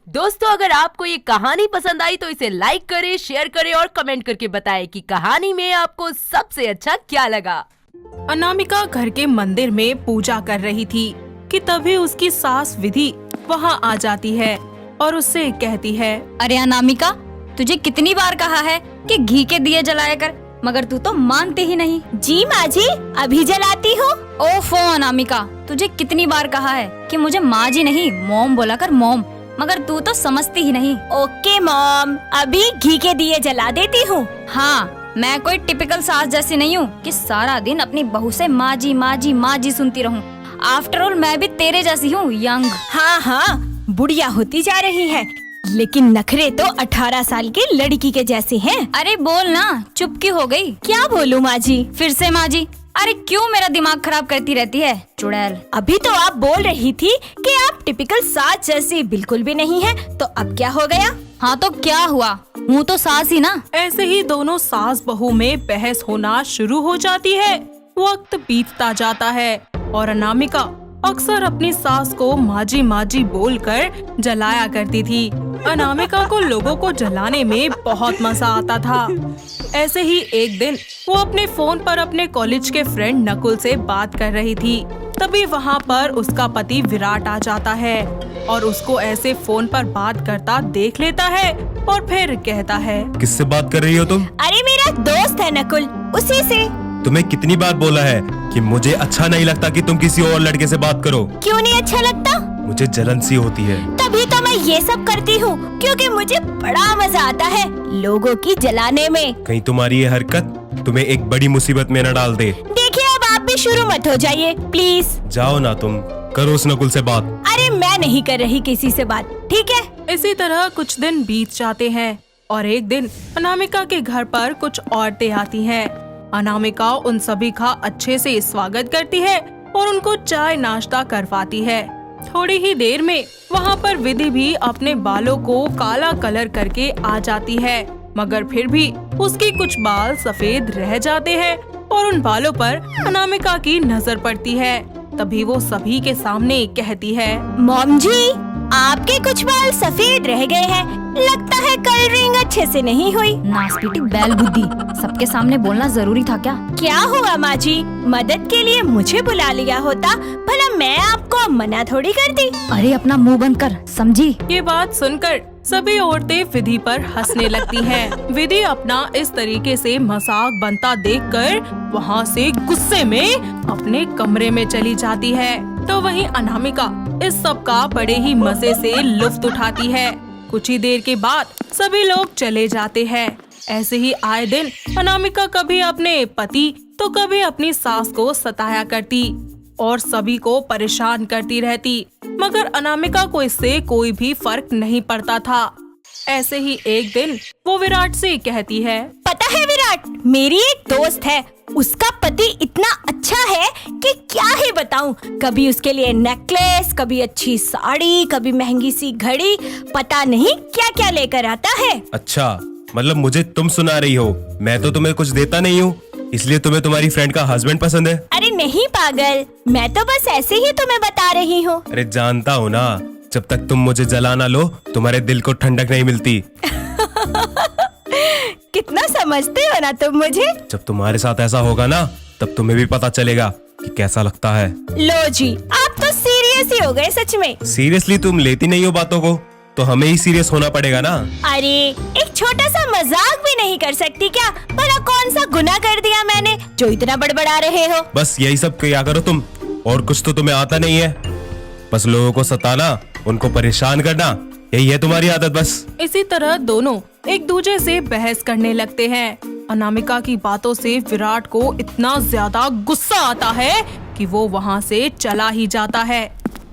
दोस्तों, अगर आपको ये कहानी पसंद आई तो इसे लाइक करें, शेयर करें और कमेंट करके बताएं कि कहानी में आपको सबसे अच्छा क्या लगा। अनामिका घर के मंदिर में पूजा कर रही थी कि तभी उसकी सास विधि वहाँ आ जाती है और उससे कहती है, अरे अनामिका, तुझे कितनी बार कहा है कि घी के दिए जलाया कर, मगर तू तो मानती ही नहीं। जी माँ जी, अभी जलाती हूँ। ओफो अनामिका, तुझे कितनी बार कहा है कि मुझे माँ जी नहीं मोम बोला कर, मोम, मगर तू तो समझती ही नहीं। ओके मॉम, अभी घी के दिए जला देती हूँ। हाँ, मैं कोई टिपिकल सास जैसी नहीं हूँ कि सारा दिन अपनी बहू से माँ जी माँ जी माँ जी सुनती रहूँ। आफ्टर ऑल मैं भी तेरे जैसी हूँ, यंग। हाँ हाँ, बुढ़िया होती जा रही है, लेकिन नखरे तो 18 साल की लड़की के जैसे हैं। अरे बोल ना, चुप क्यों हो गई? क्या बोलूं माँ जी? फिर से माँ जी? अरे क्यों मेरा दिमाग खराब करती रहती है, चुड़ैल। अभी तो आप बोल रही थी कि आप टिपिकल सास जैसी बिल्कुल भी नहीं है, तो अब क्या हो गया? हाँ तो क्या हुआ, हूँ तो सास ही ना। ऐसे ही दोनों सास बहू में बहस होना शुरू हो जाती है। वक्त बीतता जाता है और अनामिका अक्सर अपनी सास को माजी बोलकर जलाया करती थी। अनामिका को लोगों को जलाने में बहुत मजा आता था। ऐसे ही एक दिन वो अपने फोन पर अपने कॉलेज के फ्रेंड नकुल से बात कर रही थी। तभी वहाँ पर उसका पति विराट आ जाता है और उसको ऐसे फोन पर बात करता देख लेता है और फिर कहता है, किससे बात कर रही हो तुम? अरे मेरा दोस्त है नकुल, उसी से। तुम्हें कितनी बार बोला है कि मुझे अच्छा नहीं लगता कि तुम किसी और लड़के से बात करो। क्यों नहीं अच्छा लगता? मुझे जलन सी होती है। तभी तो मैं ये सब करती हूँ, क्योंकि मुझे बड़ा मजा आता है लोगों की जलाने में। कहीं तुम्हारी ये हरकत तुम्हें एक बड़ी मुसीबत में न डाल दे। देखिए, अब आप भी शुरू मत हो जाइए प्लीज। जाओ ना, तुम करो उस नकुल से बात। अरे मैं नहीं कर रही किसी से बात, ठीक है? इसी तरह कुछ दिन बीत जाते हैं और एक दिन अनामिका के घर पर कुछ औरतें आती हैं। अनामिका उन सभी का अच्छे से स्वागत करती है और उनको चाय नाश्ता करवाती है। थोड़ी ही देर में वहाँ पर विधि भी अपने बालों को काला कलर करके आ जाती है, मगर फिर भी उसके कुछ बाल सफेद रह जाते हैं और उन बालों पर अनामिका की नजर पड़ती है। तभी वो सभी के सामने कहती है, मॉम जी, आपके कुछ बाल सफेद रह गए हैं, लगता है कलरिंग अच्छे से नहीं हुई। नासपीटी बैल बुद्धि, सबके सामने बोलना जरूरी था क्या? क्या हुआ माँ जी, मदद के लिए मुझे बुला लिया होता, भला मैं आपको मना थोड़ी करती। अरे अपना मुंह बंद कर, समझी? ये बात सुनकर सभी औरतें विधि पर हंसने लगती हैं। विधि अपना इस तरीके से मजाक बनता देखकर वहाँ से गुस्से में अपने कमरे में चली जाती है। तो वहीं अनामिका इस सब का बड़े ही मजे से लुत्फ उठाती है। कुछ ही देर के बाद सभी लोग चले जाते हैं। ऐसे ही आए दिन अनामिका कभी अपने पति तो कभी अपनी सास को सताया करती और सभी को परेशान करती रहती, मगर अनामिका को इससे कोई भी फर्क नहीं पड़ता था। ऐसे ही एक दिन वो विराट से कहती है, पता है विराट, मेरी एक दोस्त है, उसका पति इतना अच्छा है कि क्या ही बताऊं। कभी उसके लिए नेकलेस, कभी अच्छी साड़ी, कभी महंगी सी घड़ी, पता नहीं क्या क्या लेकर आता है। अच्छा, मतलब मुझे तुम सुना रही हो? मैं तो तुम्हें कुछ देता नहीं हूँ, इसलिए तुम्हें तुम्हारी फ्रेंड का हस्बैंड पसंद है? अरे नहीं पागल, मैं तो बस ऐसे ही तुम्हें बता रही हूँ। अरे जानता हूँ ना, जब तक तुम मुझे जला ना लो तुम्हारे दिल को ठंडक नहीं मिलती। कितना समझते हो ना तुम मुझे। जब तुम्हारे साथ ऐसा होगा ना, तब तुम्हें भी पता चलेगा कि कैसा लगता है। लो जी, आप तो सीरियस ही हो गए सच में। सीरियसली तुम लेती नहीं हो बातों को, तो हमें ही सीरियस होना पड़ेगा ना। अरे एक छोटा सा मजाक भी नहीं कर सकती क्या? भला कौन सा गुनाह कर दिया मैंने जो इतना बड़बड़ा रहे हो? बस यही सब किया करो तुम, और कुछ तो तुम्हें आता नहीं है। बस लोगों को सताना, उनको परेशान करना, यही है तुम्हारी आदत बस। इसी तरह दोनों एक दूसरे से बहस करने लगते हैं। अनामिका की बातों से विराट को इतना ज्यादा गुस्सा आता है कि वो वहाँ से चला ही जाता है।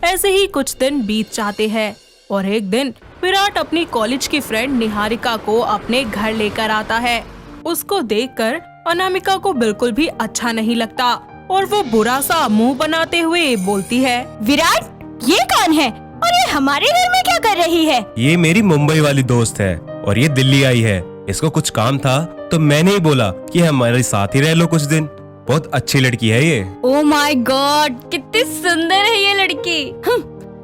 ऐसे ही कुछ दिन बीत जाते हैं और एक दिन विराट अपनी कॉलेज की फ्रेंड निहारिका को अपने घर लेकर आता है। उसको देखकर अनामिका को बिल्कुल भी अच्छा नहीं लगता और वो बुरा सा मुंह बनाते हुए बोलती है, विराट, ये कौन है और ये हमारे घर में क्या कर रही है? ये मेरी मुंबई वाली दोस्त है और ये दिल्ली आई है। इसको कुछ काम था तो मैंने ही बोला कि हमारे साथ ही रह लो कुछ दिन। बहुत अच्छी लड़की है ये। ओह माय गॉड, कितनी सुंदर है ये लड़की।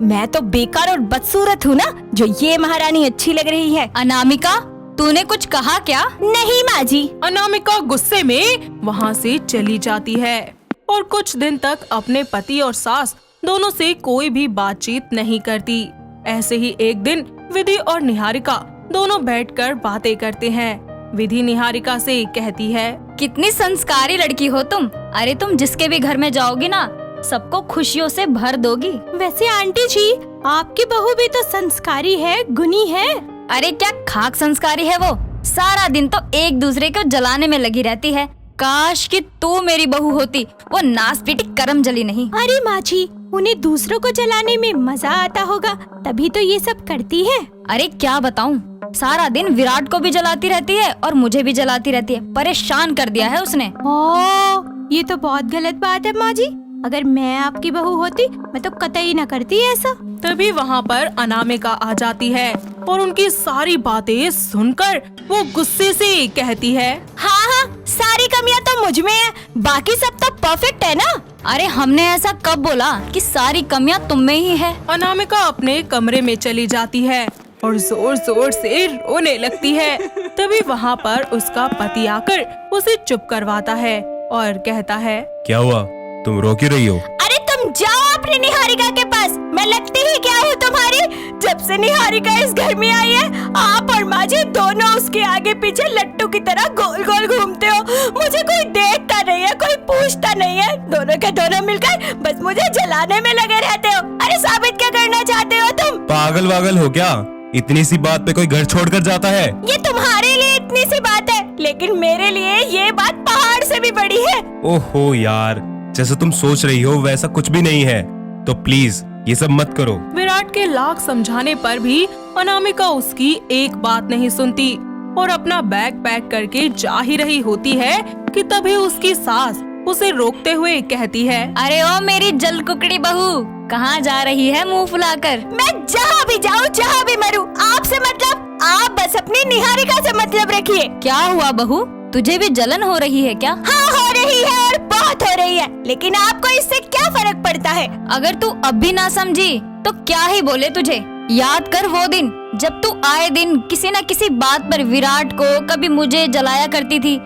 मैं तो बेकार और बदसूरत हूँ ना, जो ये महारानी अच्छी लग रही है। अनामिका, तूने कुछ कहा क्या? नहीं माँ जी। अनामिका गुस्से में वहाँ से चली जाती है और कुछ दिन तक अपने पति और सास दोनों से कोई भी बातचीत नहीं करती। ऐसे ही एक दिन विधि और निहारिका दोनों बैठकर बातें करते हैं। विधि निहारिका से कहती है, कितनी संस्कारी लड़की हो तुम। अरे तुम जिसके भी घर में जाओगी ना, सबको खुशियों से भर दोगी। वैसे आंटी जी, आपकी बहू भी तो संस्कारी है, गुणी है। अरे क्या खाक संस्कारी है वो, सारा दिन तो एक दूसरे को जलाने में लगी रहती है। काश कि तू मेरी बहू होती, वो नास पीटी करम जली नहीं। अरे माँ जी, उन्हें दूसरों को जलाने में मजा आता होगा, तभी तो ये सब करती है। अरे क्या बताऊं, सारा दिन विराट को भी जलाती रहती है और मुझे भी जलाती रहती है। परेशान कर दिया है उसने। ओ, ये तो बहुत गलत बात है माँ जी। अगर मैं आपकी बहू होती, मैं तो कतई न करती ऐसा। तभी वहाँ पर अनामिका आ जाती है और उनकी सारी बातें सुनकर वो गुस्से से कहती है, हाँ, सारी कमियां तो मुझ में है, बाकी सब तो परफेक्ट है ना। अरे हमने ऐसा कब बोला कि सारी कमियां तुम में ही है। अनामिका अपने कमरे में चली जाती है और जोर जोर से रोने लगती है। तभी वहाँ पर उसका पति आकर उसे चुप करवाता है और कहता है, क्या हुआ, तुम रो क्यों रही हो? अरे तुम जाओ अपनी निहारिका के पास, मैं लगती ही क्या हूँ तुम्हारी। जब से निहारिका इस घर में आई है, आप और माँ जी दोनों उसके आगे पीछे लट्टू की तरह गोल गोल घूमते हो। मुझे कोई देखता नहीं है, कोई पूछता नहीं है, दोनों के दोनों मिलकर बस मुझे जलाने में लगे रहते हो। अरे साबित क्या करना चाहते हो तुम? पागल वागल हो क्या? इतनी सी बात पे कोई घर छोड़कर जाता है? ये तुम्हारे लिए इतनी सी बात है, लेकिन मेरे लिए ये बात पहाड़ से भी बड़ी है। ओहो यार, जैसे तुम सोच रही हो वैसा कुछ भी नहीं है, तो प्लीज ये सब मत करो। विराट के लाख समझाने पर भी अनामिका उसकी एक बात नहीं सुनती और अपना बैग पैक करके जा ही रही होती है कि तभी उसकी सास उसे रोकते हुए कहती है, अरे ओ मेरी जल कुकड़ी बहू, कहाँ जा रही है मुंह फुलाकर? मैं जहाँ भी जाऊँ, जहाँ भी मरूं, आपसे मतलब, आप बस अपनी निहारिका से मतलब रखिए। क्या हुआ बहू, तुझे भी जलन हो रही है क्या? हाँ, हो रही है और बहुत हो रही है, लेकिन आपको इससे क्या फर्क पड़ता है? अगर तू अब भी ना समझी तो क्या ही बोले तुझे। याद कर वो दिन जब तू आए दिन किसी न किसी बात पर विराट को, कभी मुझे जलाया करती थी।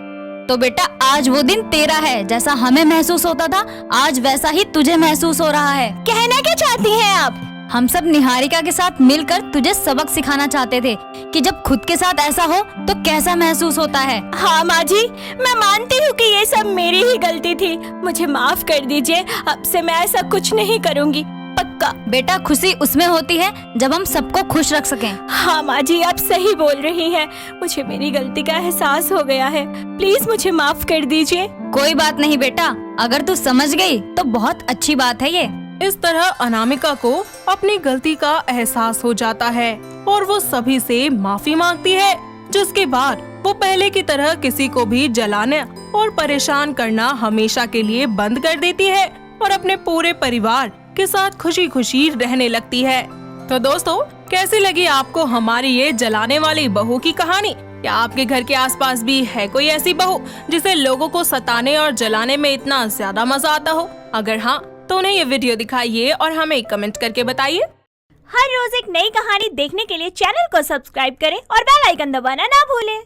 तो बेटा आज वो दिन तेरा है, जैसा हमें महसूस होता था आज वैसा ही तुझे महसूस हो रहा है। कहना क्या चाहती हैं आप? हम सब निहारिका के साथ मिलकर तुझे सबक सिखाना चाहते थे कि जब खुद के साथ ऐसा हो तो कैसा महसूस होता है। हाँ माँ जी, मैं मानती हूँ कि ये सब मेरी ही गलती थी, मुझे माफ कर दीजिए। अब से मैं ऐसा कुछ नहीं करूँगी, पक्का। बेटा खुशी उसमें होती है जब हम सबको खुश रख सकें। हाँ माँ जी, आप सही बोल रही हैं, मुझे मेरी गलती का एहसास हो गया है, प्लीज मुझे माफ कर दीजिए। कोई बात नहीं बेटा, अगर तू समझ गई तो बहुत अच्छी बात है ये। इस तरह अनामिका को अपनी गलती का एहसास हो जाता है और वो सभी से माफी मांगती है, जिसके बाद वो पहले की तरह किसी को भी जलाने और परेशान करना हमेशा के लिए बंद कर देती है और अपने पूरे परिवार के साथ खुशी खुशी रहने लगती है। तो दोस्तों, कैसी लगी आपको हमारी ये जलाने वाली बहू की कहानी? क्या आपके घर के आसपास भी है कोई ऐसी बहू जिसे लोगों को सताने और जलाने में इतना ज्यादा मजा आता हो? अगर हाँ, तो उन्हें ये वीडियो दिखाइए और हमें कमेंट करके बताइए। हर रोज एक नई कहानी देखने के लिए चैनल को सब्सक्राइब करें और बेल आइकन दबाना ना भूलें।